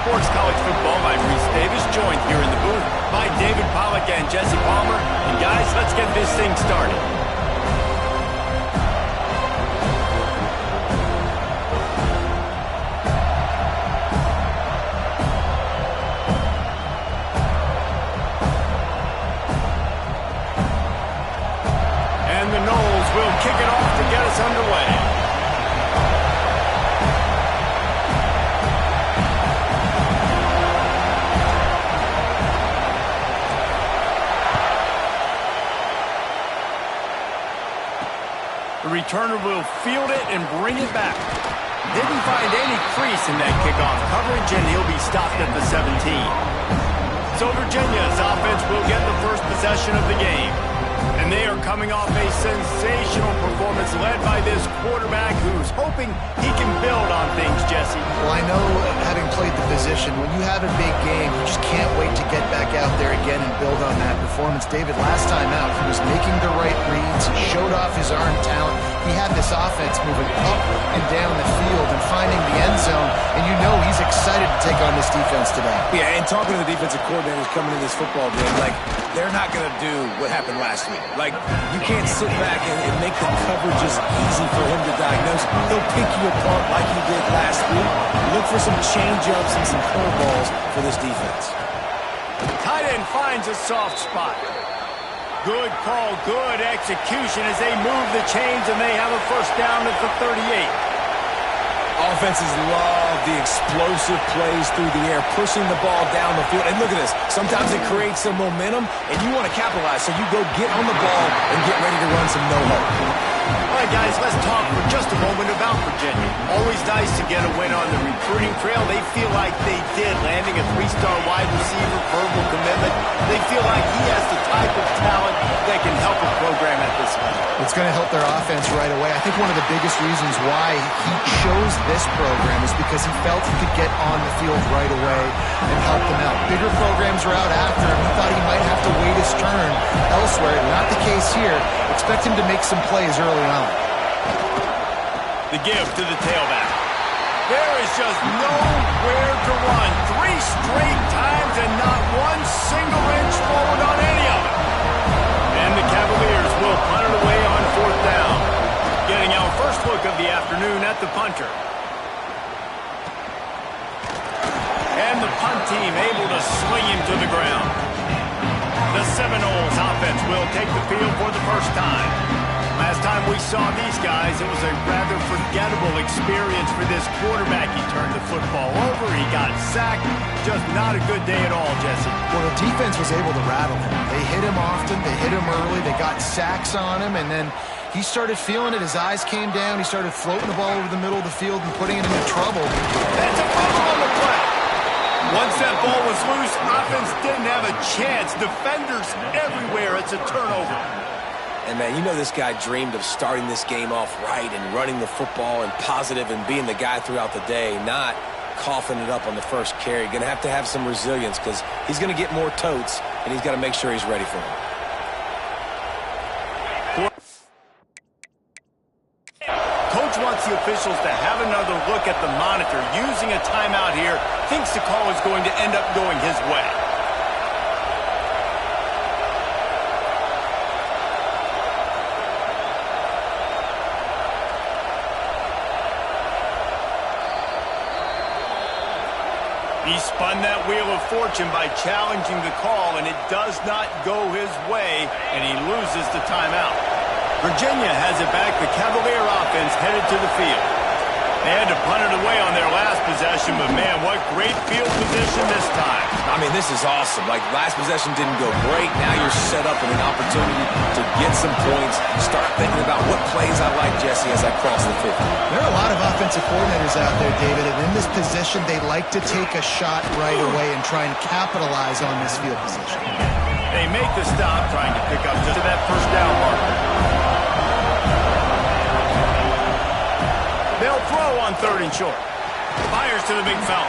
Sports College Football. I'm Reese Davis, joined here in the booth by David Pollack and Jesse Palmer. And guys, let's get this thing started. And the Noles will kick it off to get us underway. The returner will field it and bring it back. Didn't find any crease in that kickoff coverage, and he'll be stopped at the 17. So Virginia's offense will get the first possession of the game. And they are coming off a sensational performance led by this quarterback who's hoping he can build on things, Jesse. Well, I know, having played the position, when you have a big game, you just can't wait to get back out there again and build on that performance. David, last time out, he was making the right reads. He showed off his arm talent. He had this offense moving up and down the field and finding the end zone. And you know he's excited to take on this defense today. Yeah, and talking to the defensive coordinators coming in this football game, like, they're not going to do what happened last week. Like, you can't sit back and make the coverages easy for him to diagnose. He'll pick you apart like he did last week. Look for some change-ups and some curveballs for this defense. Tight end finds a soft spot. Good call, good execution as they move the chains, and they have a first down at the 38. Offenses love the explosive plays through the air, pushing the ball down the field. And look at this. Sometimes it creates some momentum, and you want to capitalize, so you go get on the ball and get ready to run some no-huddle. All right, guys, let's talk for just a moment about Virginia. Always nice to get a win on the recruiting trail. They feel like they did, landing a three-star wide receiver, verbal commitment. They feel like he has the type of talent that can help a program at this level. It's going to help their offense right away. I think one of the biggest reasons why he chose this program is because he felt he could get on the field right away and help them out. Bigger programs are out after him. He thought he might have to wait his turn elsewhere. Not the case here. Expect him to make some plays early on. The give to the tailback. There is just nowhere to run. 3 straight times and not one single inch forward on any of it. And the Cavaliers will punt it away on 4th down. Getting our first look of the afternoon at the punter. And the punt team able to swing him to the ground. The Seminoles offense will take the field for the first time. Last time we saw these guys, it was a rather forgettable experience for this quarterback. He turned the football over, he got sacked. Just not a good day at all, Jesse. Well, the defense was able to rattle him. They hit him often, they hit him early, they got sacks on him, and then he started feeling it. His eyes came down, he started floating the ball over the middle of the field and putting it into trouble. That's a fumble on the play. Once that ball was loose, offense didn't have a chance. Defenders everywhere. It's a turnover. And, man, you know this guy dreamed of starting this game off right and running the football and positive and being the guy throughout the day, not coughing it up on the first carry. Going to have some resilience because he's going to get more totes, and he's got to make sure he's ready for them. Coach wants the officials to have another look at the monitor. Using a timeout here, thinks the call is going to end up going his way. He spun that wheel of fortune by challenging the call, and it does not go his way, and he loses the timeout. Virginia has it back. The Cavalier offense headed to the field. They had to punt it away on their last possession, but, man, what great field position this time. I mean, this is awesome. Like, last possession didn't go great. Now you're set up with an opportunity to get some points. Start thinking about what plays I like, Jesse, as I cross the 50. There are a lot of offensive coordinators out there, David, and in this position, they like to take a shot right away and try and capitalize on this field position. They make the stop, trying to pick up just that first down marker. They'll throw on 3rd and short. Fires to the big fella.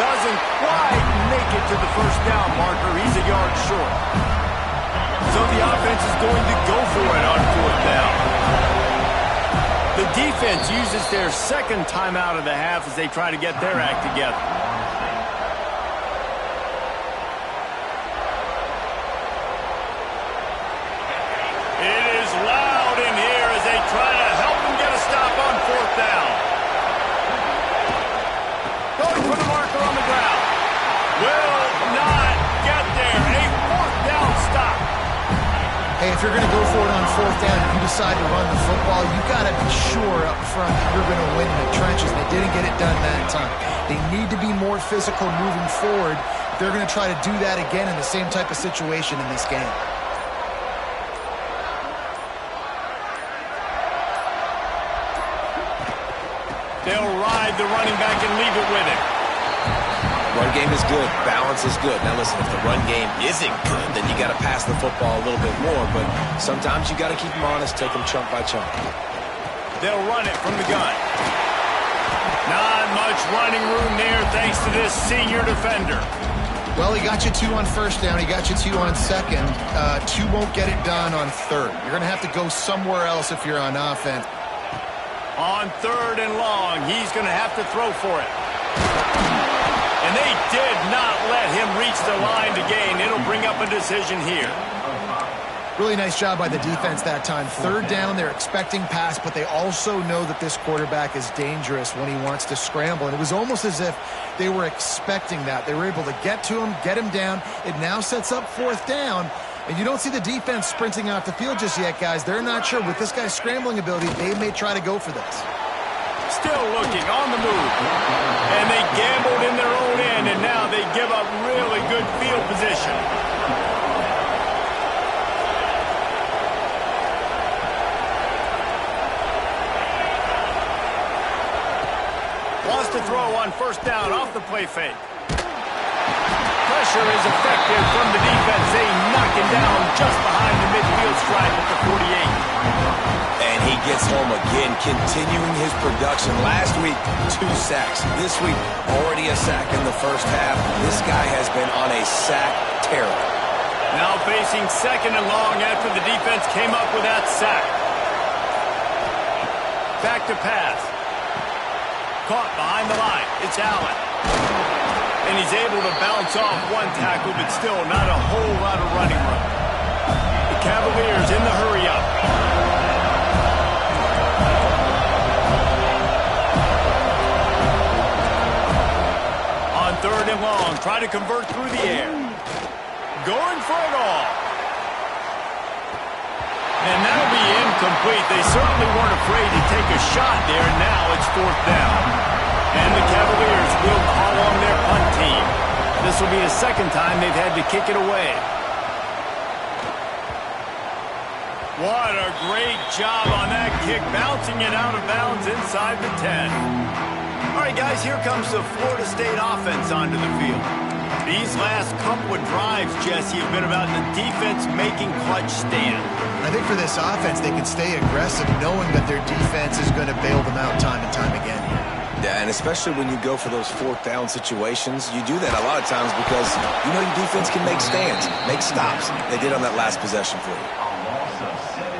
Doesn't quite make it to the first down marker. He's a yard short. So the offense is going to go for it on 4th down. The defense uses their second timeout of the half as they try to get their act together. Hey, if you're going to go for it on fourth down, if you decide to run the football, you got to be sure up front that you're going to win in the trenches. They didn't get it done that time. They need to be more physical moving forward. They're going to try to do that again in the same type of situation in this game. They'll ride the running back and leave it with him. Run game is good. Balance is good. Now listen, if the run game isn't good, then you got to pass the football a little bit more. But sometimes you got to keep them honest, take them chunk by chunk. They'll run it from the gun. Not much running room there thanks to this senior defender. Well, he got you 2 on first down. He got you 2 on second. 2 won't get it done on third. You're going to have to go somewhere else if you're on offense. On third and long, he's going to have to throw for it. And they did not let him reach the line to gain. It'll bring up a decision here. Really nice job by the defense that time. Third down, they're expecting pass, but they also know that this quarterback is dangerous when he wants to scramble. And it was almost as if they were expecting that. They were able to get to him, get him down. It now sets up fourth down. And you don't see the defense sprinting off the field just yet, guys. They're not sure. With this guy's scrambling ability, they may try to go for this. Still looking on the move. And they gambled in their own end, and now they give up really good field position. Wants to throw on first down off the play fake. Pressure is effective from the defense. They knock him down just behind the midfield stripe at the 48. And he gets home again, continuing his production. Last week, 2 sacks. This week, already a sack in the first half. This guy has been on a sack tear. Now facing second and long after the defense came up with that sack. Back to pass. Caught behind the line. It's Allen. And he's able to bounce off one tackle, but still not a whole lot of running room. The Cavaliers in the hurry-up. On third and long, try to convert through the air. Going for it all. And that'll be incomplete. They certainly weren't afraid to take a shot there, and now it's fourth down. And the Cavaliers will call on their punt team. This will be the second time they've had to kick it away. What a great job on that kick, bouncing it out of bounds inside the 10. All right, guys, here comes the Florida State offense onto the field. These last couple of drives, Jesse, have been about the defense making clutch stand. I think for this offense, they can stay aggressive knowing that their defense is going to bail them out time and time again. Yeah, and especially when you go for those fourth down situations, you do that a lot of times because you know your defense can make stands, make stops. They did on that last possession for you.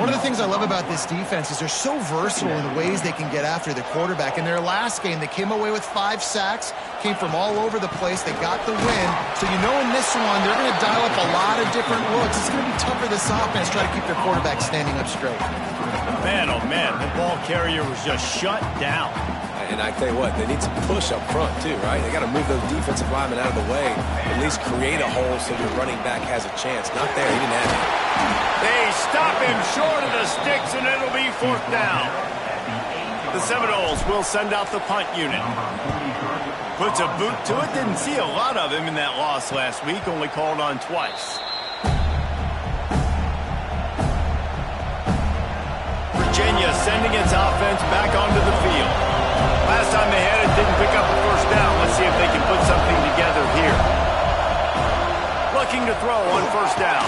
One of the things I love about this defense is they're so versatile in the ways they can get after the quarterback. In their last game, they came away with 5 sacks, came from all over the place. They got the win. So you know in this one, they're going to dial up a lot of different looks. It's going to be tough for this offense to try to keep their quarterback standing up straight. Man, oh man, the ball carrier was just shut down. And I tell you what, they need some push up front too, right? They got to move those defensive linemen out of the way, at least create a hole so your running back has a chance. Not there, he didn't have it. They stop him short of the sticks, and it'll be fourth down. The Seminoles will send out the punt unit. Puts a boot to it. Didn't see a lot of him in that loss last week, only called on twice. Virginia sending its offense back onto the field. Last time they had it, didn't pick up a first down. Let's see if they can put something together here. Looking to throw on first down.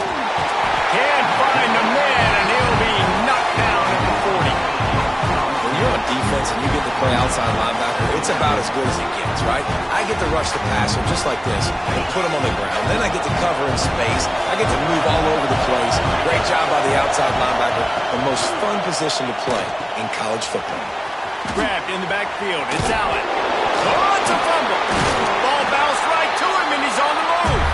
Can't find the man, and he'll be knocked down at the 40. When you're on defense and you get to play outside linebacker, it's about as good as it gets, right? I get to rush the passer just like this and put him on the ground. Then I get to cover in space. I get to move all over the place. Great job by the outside linebacker. The most fun position to play in college football. Grabbed in the backfield. It's Allen. Oh, it's a fumble. Ball bounced right to him, and he's on the move.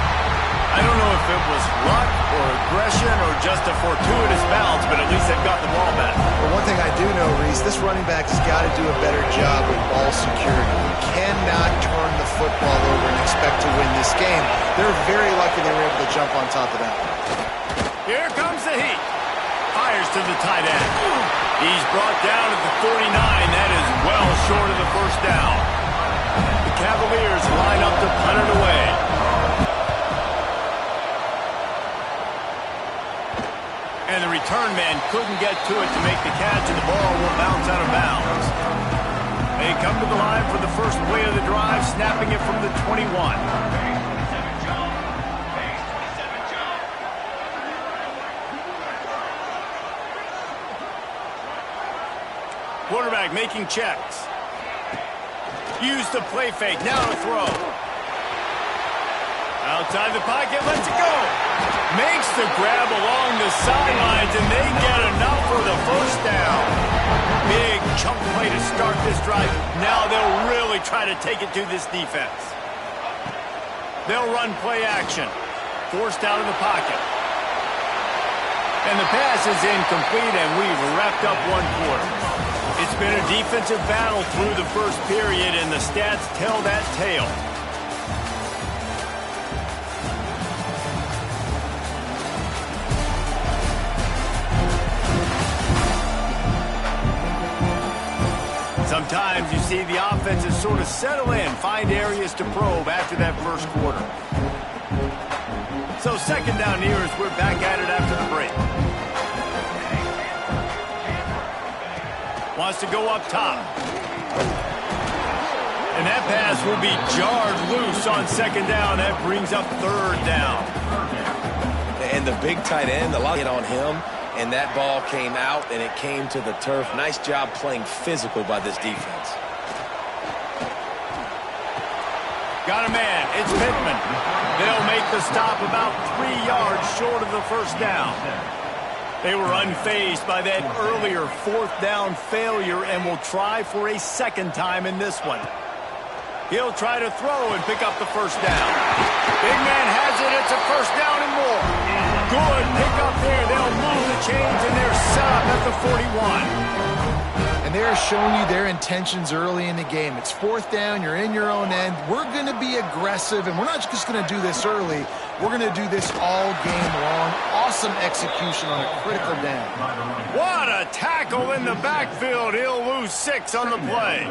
I don't know if it was luck or aggression or just a fortuitous bounce, but at least they've got the ball back. Well, one thing I do know, Reese, this running back has got to do a better job with ball security. You cannot turn the football over and expect to win this game. They're very lucky they were able to jump on top of that. Here comes the heat. Fires to the tight end. He's brought down at the 49. That is well short of the first down. The Cavaliers line up to punt it away. And the return man couldn't get to it to make the catch, and the ball will bounce out of bounds. They come to the line for the first play of the drive, snapping it from the 21. Quarterback making checks. Use the play fake. Now to throw. Outside the pocket, lets it go. Makes the grab along the sidelines, and they get enough for the first down. Big chunk play to start this drive. Now they'll really try to take it to this defense. They'll run play action. Forced out of the pocket. And the pass is incomplete, and we've wrapped up one quarter. It's been a defensive battle through the first period, and the stats tell that tale. Sometimes you see the offenses sort of settle in, find areas to probe after that first quarter. So second down here as we're back at it after the break. Wants to go up top. And that pass will be jarred loose on second down. That brings up third down. And the big tight end, a lot hit on him. And that ball came out, and it came to the turf. Nice job playing physical by this defense. Got a man. It's Pittman. They'll make the stop about 3 yards short of the first down. They were unfazed by that earlier fourth down failure and will try for a second time in this one. He'll try to throw and pick up the first down. Big man has it. It's a first down and more. Good pick up there. They'll move the chains, and they're set up at the 41. And they're showing you their intentions early in the game. It's fourth down. You're in your own end. We're going to be aggressive, and we're not just going to do this early. We're going to do this all game long. Awesome execution on a critical down. What a tackle in the backfield. He'll lose 6 on the play.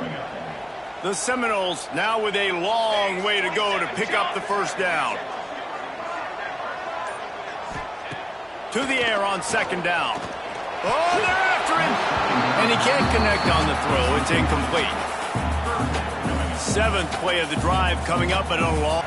The Seminoles now with a long way to go to pick up the first down. To the air on second down. Oh, they're after him. And he can't connect on the throw. It's incomplete. 7th play of the drive coming up at a long.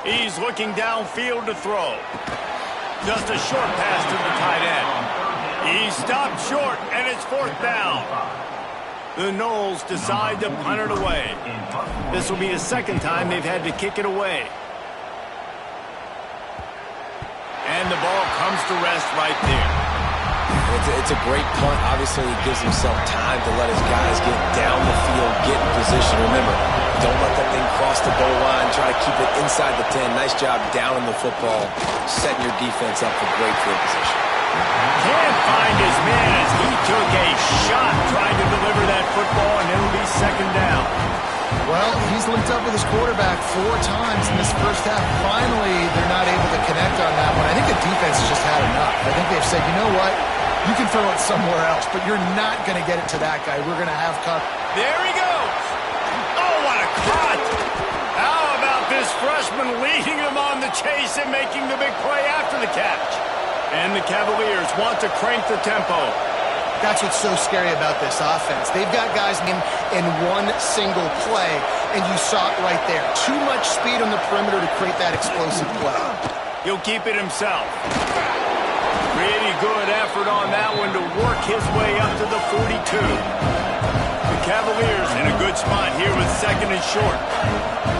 He's looking downfield to throw. Just a short pass to the tight end. He stopped short, and it's fourth down. The Noles decide to punt it away. This will be the second time they've had to kick it away. And the ball comes to rest right there. It's a great punt. Obviously, he gives himself time to let his guys get down the field, get in position. Remember, don't let that thing cross the goal line. Try to keep it inside the 10. Nice job down in the football, setting your defense up for great field position. Can't find his man as he took a shot trying to deliver that football, and it'll be second down. Well, he's linked up with his quarterback 4 times in this first half. Finally, they're not able to connect on that one. I think the defense has just had enough. I think they've said, you know what? You can throw it somewhere else, but you're not going to get it to that guy. We're going to have cut. There he goes. Oh, what a cut. How about this freshman leading them on the chase and making the big play after the catch? And the Cavaliers want to crank the tempo. That's what's so scary about this offense. They've got guys in one single play, and you saw it right there. Too much speed on the perimeter to create that explosive play. He'll keep it himself. Pretty good effort on that one to work his way up to the 42. The Cavaliers in a good spot here with second and short.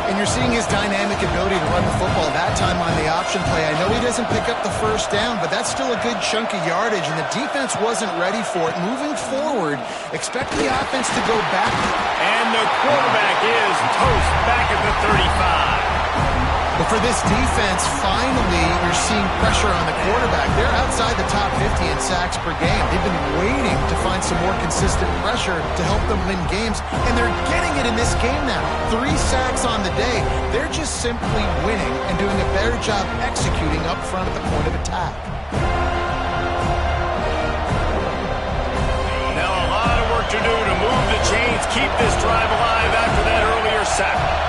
And you're seeing his dynamic ability to run the football, that time on the option play. I know he doesn't pick up the first down, but that's still a good chunk of yardage, and the defense wasn't ready for it. Moving forward, expect the offense to go back. And the quarterback is toast back at the 35. But for this defense, finally, you're seeing pressure on the quarterback. They're outside the top 50 in sacks per game. They've been waiting to find some more consistent pressure to help them win games, and they're getting it in this game now. 3 sacks on the day. They're just simply winning and doing a better job executing up front at the point of attack. Now a lot of work to do to move the chains, keep this drive alive after that earlier sack.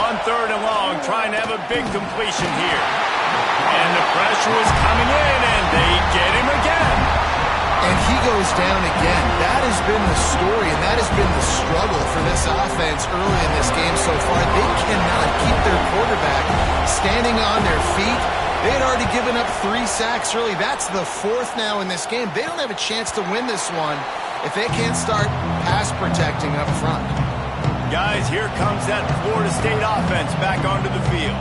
On third and long, trying to have a big completion here. And the pressure is coming in, and they get him again. And he goes down again. That has been the story, and that has been the struggle for this offense early in this game so far. They cannot keep their quarterback standing on their feet. They had already given up 3 sacks early. That's the 4th now in this game. They don't have a chance to win this one if they can't start pass protecting up front. Guys, here comes that Florida State offense back onto the field.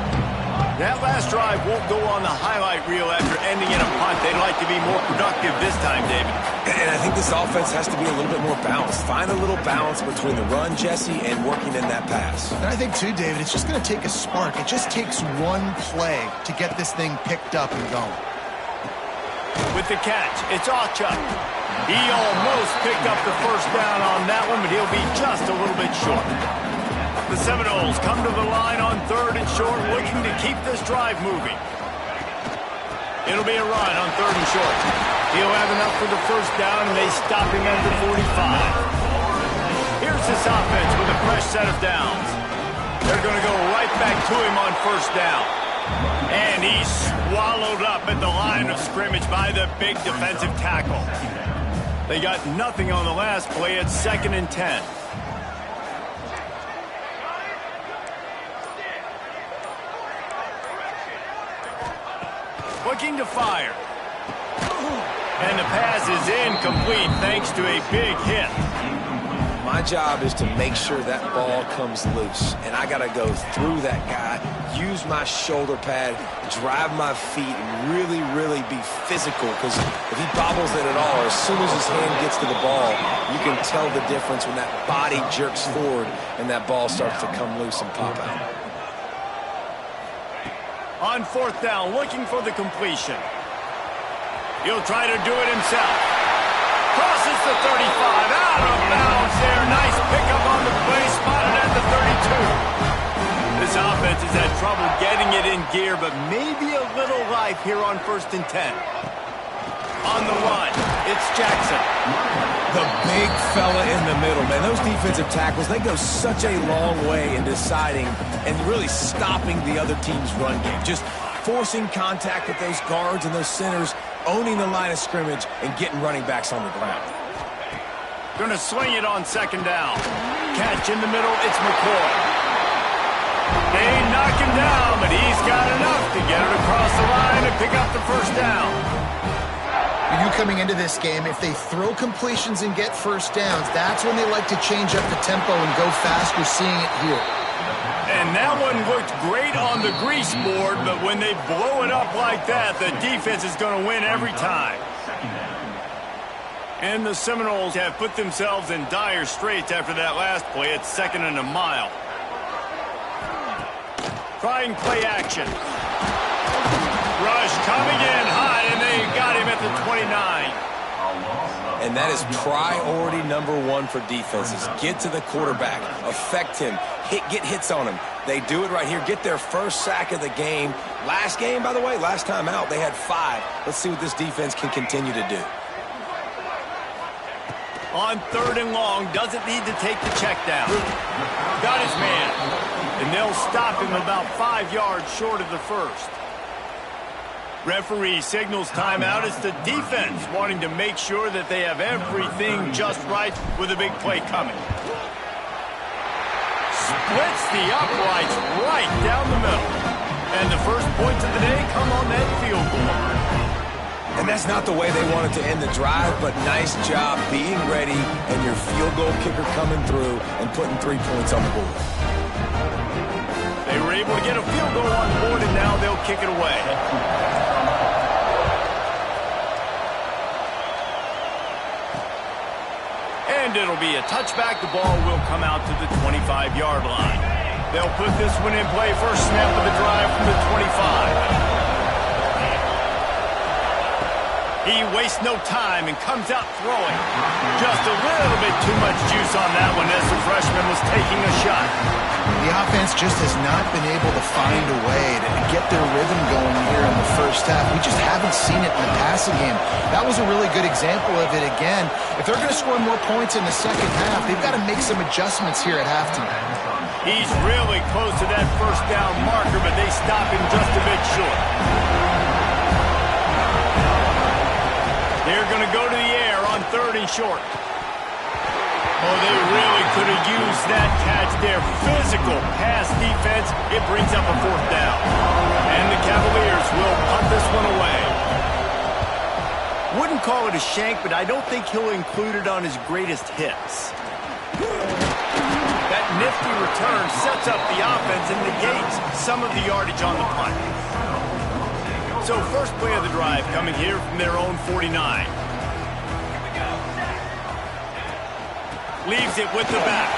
That last drive won't go on the highlight reel after ending in a punt. They'd like to be more productive this time, David. And I think this offense has to be a little bit more balanced. Find a little balance between the run, Jesse, and working in that pass. And I think, too, David, it's just going to take a spark. It just takes one play to get this thing picked up and going. With the catch, it's Ochuk. He almost picked up the first down on that one, but he'll be just a little bit short. The Seminoles come to the line on third and short, looking to keep this drive moving. It'll be a run on third and short. He'll have enough for the first down, and they stop him at the 45. Here's this offense with a fresh set of downs. They're going to go right back to him on first down. And he's swallowed up at the line of scrimmage by the big defensive tackle. They got nothing on the last play. It's 2nd and 10. Looking to fire. And the pass is incomplete thanks to a big hit. My job is to make sure that ball comes loose, and I got to go through that guy, use my shoulder pad, drive my feet, and really, really be physical, because if he bobbles it at all, as soon as his hand gets to the ball, you can tell the difference when that body jerks forward and that ball starts to come loose and pop out. On 4th down, looking for the completion. He'll try to do it himself. Crosses the 35, out of bounds there. Nice pickup on the play, spotted at the 32. This offense has had trouble getting it in gear, but maybe a little life here on 1st and 10. On the run, it's Jackson. The big fella in the middle, man. Those defensive tackles, they go such a long way in deciding and really stopping the other team's run game. Just forcing contact with those guards and those centers, owning the line of scrimmage, and getting running backs on the ground. Going to swing it on 2nd down. Catch in the middle, it's McCoy. They knock him down, but he's got enough to get it across the line and pick up the first down. You coming into this game, if they throw completions and get first downs, that's when they like to change up the tempo and go fast. We're seeing it here. And that one looked great on the grease board, but when they blow it up like that, the defense is going to win every time. And the Seminoles have put themselves in dire straits after that last play. It's 2nd and a mile. Trying play action. Rush coming in high, and they got him at the 29. And that is priority number 1 for defenses. Get to the quarterback, affect him, get hits on him. They do it right here. Get their first sack of the game. Last game, by the way, last time out, they had 5. Let's see what this defense can continue to do. On 3rd and long, doesn't need to take the check down. Got his man. And they'll stop him about 5 yards short of the first. Referee signals timeout. It's the defense wanting to make sure that they have everything just right with a big play coming. splits the uprights right down the middle. And the first points of the day come on that field goal. And that's not the way they wanted to end the drive, but nice job being ready and your field goal kicker coming through and putting 3 points on the board. They were able to get a field goal on the board, and now they'll kick it away. And it'll be a touchback. The ball will come out to the 25-yard line. They'll put this one in play. First snap of the drive from the 25. He wastes no time and comes out throwing. Just a little bit too much juice on that one as the freshman was taking a shot. The offense just has not been able to find a way to get their rhythm going here in the first half. We just haven't seen it in the passing game. That was a really good example of it again. If they're going to score more points in the second half, they've got to make some adjustments here at halftime. He's really close to that first down marker, but they stop him just a bit short. They're going to go to the air on 3rd and short. Oh, they really could have used that catch there. Physical pass defense. It brings up a 4th down. And the Cavaliers will punt this one away. Wouldn't call it a shank, but I don't think he'll include it on his greatest hits. That nifty return sets up the offense and negates some of the yardage on the punt. So first play of the drive coming here from their own 49. Leaves it with the back.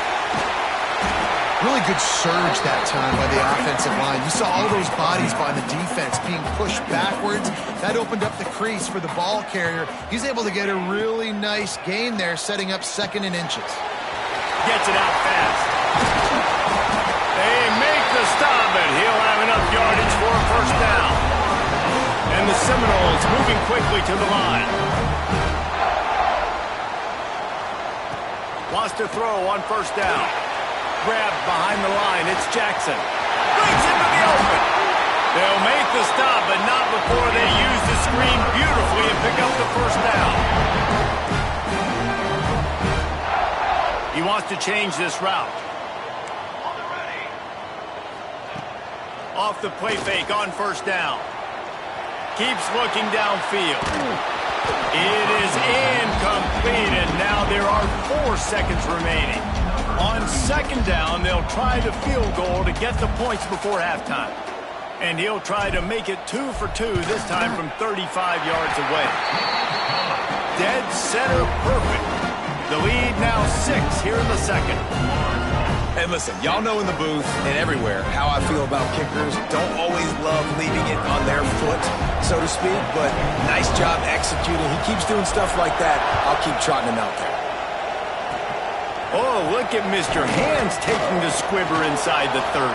Really good surge that time by the offensive line. You saw all those bodies by the defense being pushed backwards. That opened up the crease for the ball carrier. He's able to get a really nice gain there, setting up 2nd and inches. Gets it out fast. They make the stop, and he'll have enough yardage for a 1st down. And the Seminoles moving quickly to the line. Wants to throw on 1st down. Grabbed behind the line. It's Jackson. Brings him to the open. They'll make the stop, but not before they use the screen beautifully and pick up the 1st down. He wants to change this route. Off the play fake on 1st down. Keeps looking downfield. It is incomplete, and now there are 4 seconds remaining. On 2nd down, they'll try the field goal to get the points before halftime. And he'll try to make it 2 for 2, this time from 35 yards away. Dead center perfect. The lead now 6 here in the 2nd. And listen, y'all know in the booth and everywhere how I feel about kickers. Don't always love leaving it on their foot, so to speak, but nice job executing. He keeps doing stuff like that. I'll keep trotting him out there. Oh, look at Mr. Hands taking the squibber inside the 30.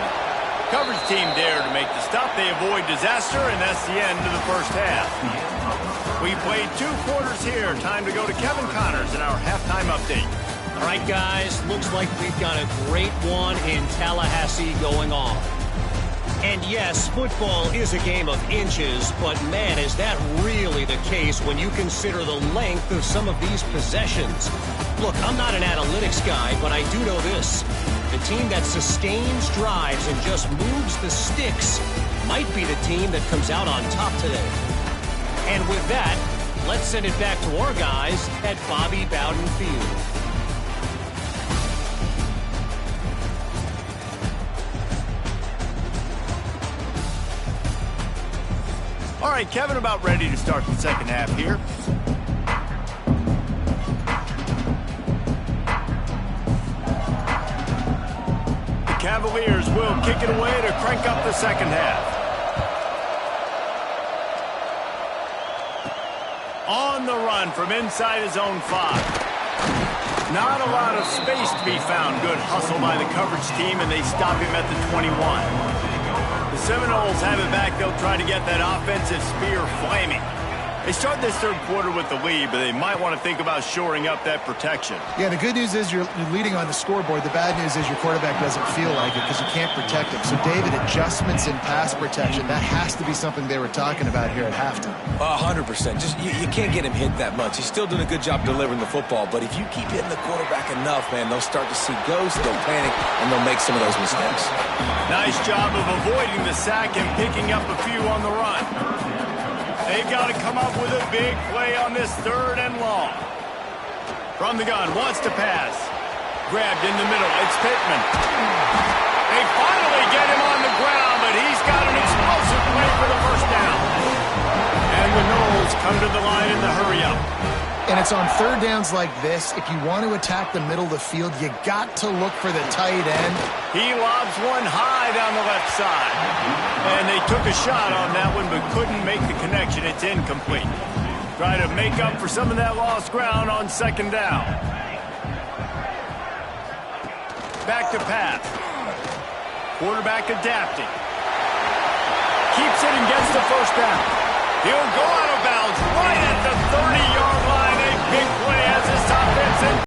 Coverage team there to make the stop. They avoid disaster, and that's the end of the first half. We played 2 quarters here. Time to go to Kevin Connors in our halftime update. All right, guys, looks like we've got a great one in Tallahassee going on. And yes, football is a game of inches, but man, is that really the case when you consider the length of some of these possessions. Look, I'm not an analytics guy, but I do know this. The team that sustains drives and just moves the sticks might be the team that comes out on top today. And with that, let's send it back to our guys at Bobby Bowden Field. All right, Kevin, about ready to start the second half here. The Cavaliers will kick it away to crank up the second half. On the run from inside his own 5. Not a lot of space to be found. Good hustle by the coverage team, and they stop him at the 21. The Seminoles have it back. They'll try to get that offensive spear flaming. They start this third quarter with the lead, but they might want to think about shoring up that protection. Yeah, the good news is you're leading on the scoreboard. The bad news is your quarterback doesn't feel like it because you can't protect him. So, David, adjustments in pass protection, that has to be something they were talking about here at halftime. 100%. Just you can't get him hit that much. He's still doing a good job delivering the football, but if you keep hitting the quarterback enough, man, they'll start to see ghosts, they'll panic, and they'll make some of those mistakes. Nice job of avoiding the sack and picking up a few on the run. They've got to come up with a big play on this 3rd and long. From the gun, wants to pass. Grabbed in the middle, it's Pittman. They finally get him on the ground, but he's got an explosive play for the first down. And the Knowles come to the line in the hurry-up. And it's on 3rd downs like this. If you want to attack the middle of the field, you got to look for the tight end. He lobs one high down the left side. And they took a shot on that one, but couldn't make the connection. It's incomplete. Try to make up for some of that lost ground on 2nd down. Back to pass. Quarterback adapting. Keeps it and gets the first down. He'll go